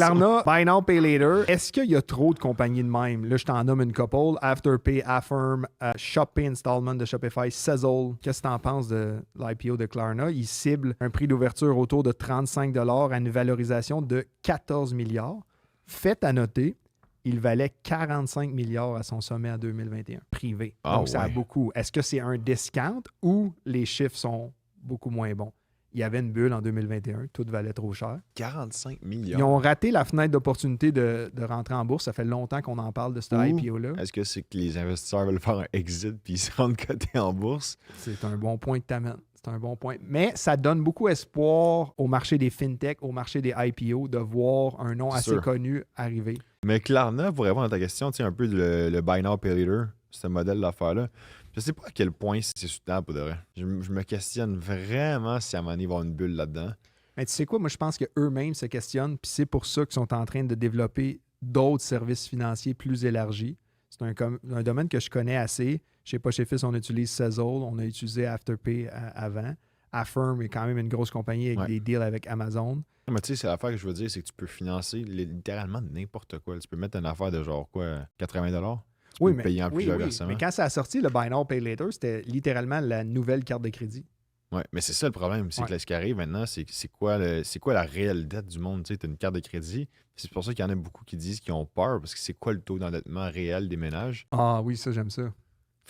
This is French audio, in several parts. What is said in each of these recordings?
Klarna, Buy Now, Pay Later. Est-ce qu'il y a trop de compagnies de même? Là, je t'en nomme une couple. Afterpay, Affirm, ShopPay Installment de Shopify, Sezzle. Qu'est-ce que tu en penses de l'IPO de Klarna? Il cible un prix d'ouverture autour de 35 $ à une valorisation de 14 milliards. Fait à noter, il valait 45 milliards à son sommet en 2021, privé. Donc, ça a beaucoup. Est-ce que c'est un discount ou les chiffres sont beaucoup moins bons? Il y avait une bulle en 2021, tout valait trop cher. 45 millions. Ils ont raté la fenêtre d'opportunité de rentrer en bourse. Ça fait longtemps qu'on en parle de ce IPO-là. Est-ce que c'est que les investisseurs veulent faire un exit puis ils se rendent cotés en bourse? C'est un bon point que tu amènes. C'est un bon point. Mais ça donne beaucoup espoir au marché des fintech, au marché des IPO, de voir un nom assez connu arriver. Mais Klarna, pour répondre à ta question, tu sais, un peu le Buy Now, Pay Later, ce modèle d'affaires-là, je sais pas à quel point c'est soutenable pour de vrai. Je me questionne vraiment si à un moment donné, il va y avoir une bulle là-dedans. Mais tu sais quoi, moi je pense qu'eux-mêmes se questionnent, puis c'est pour ça qu'ils sont en train de développer d'autres services financiers plus élargis. C'est un domaine que je connais assez. Chez Poche et Fils, on utilise Sezzle, on a utilisé Afterpay avant. Affirm est quand même une grosse compagnie avec des deals avec Amazon. Mais tu sais, c'est l'affaire que je veux dire, c'est que tu peux financer littéralement n'importe quoi. Tu peux mettre une affaire de genre quoi, 80 $. Tu peux payer en plusieurs versements. Mais quand ça a sorti, le Buy Now, Pay Later, c'était littéralement la nouvelle carte de crédit. Oui, mais c'est ça le problème. C'est que là, ce qui arrive maintenant, c'est quoi la réelle dette du monde? Tu sais, as une carte de crédit. C'est pour ça qu'il y en a beaucoup qui disent qu'ils ont peur, parce que c'est quoi le taux d'endettement réel des ménages? Ah oui, ça, j'aime ça.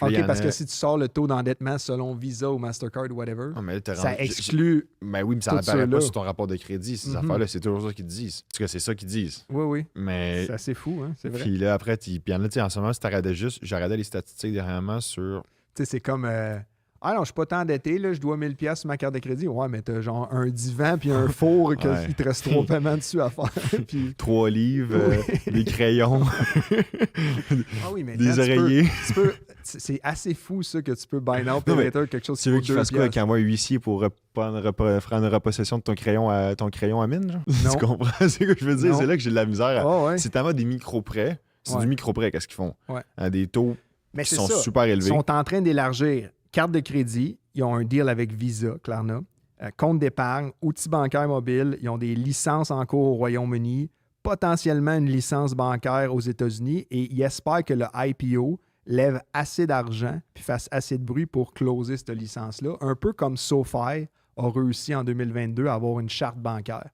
OK, parce que si tu sors le taux d'endettement selon Visa ou Mastercard ou whatever, ça exclut. Mais oui, mais ça n'apparaît pas sur ton rapport de crédit, ces affaires-là. C'est toujours ça qu'ils disent. En tout cas, c'est ça qu'ils disent. Oui. Mais c'est assez fou, hein? C'est vrai. Puis là, après, puis en là, en ce moment, si tu regardais juste, je regardais les statistiques dernièrement sur. Tu sais, c'est comme. Ah non, je suis pas tant endetté, là, je dois 1000$ sur ma carte de crédit. Ouais, mais t'as genre un divan puis un four qu'il te reste 3 paiements dessus à faire. Puis... 3 livres, des crayons, mais des oreillers. C'est assez fou, ça, que tu peux buy now, pay later, quelque chose qui vaut 2$. Tu veux qu'il fasse quoi avec un huissier pour prendre repossession de ton crayon à mine? Genre? Non. Tu comprends? C'est ce que je veux dire? Non. C'est là que j'ai de la misère. Ouais. C'est tellement des micro-prêts. C'est du micro-prêt, qu'est-ce qu'ils font? Ouais. À des taux qui sont super élevés. Ils sont en train d'élargir. Carte de crédit, ils ont un deal avec Visa, Klarna. Compte d'épargne, outils bancaires mobiles, ils ont des licences en cours au Royaume-Uni, potentiellement une licence bancaire aux États-Unis, et ils espèrent que le IPO lève assez d'argent puis fasse assez de bruit pour closer cette licence-là. Un peu comme SoFi a réussi en 2022 à avoir une charte bancaire.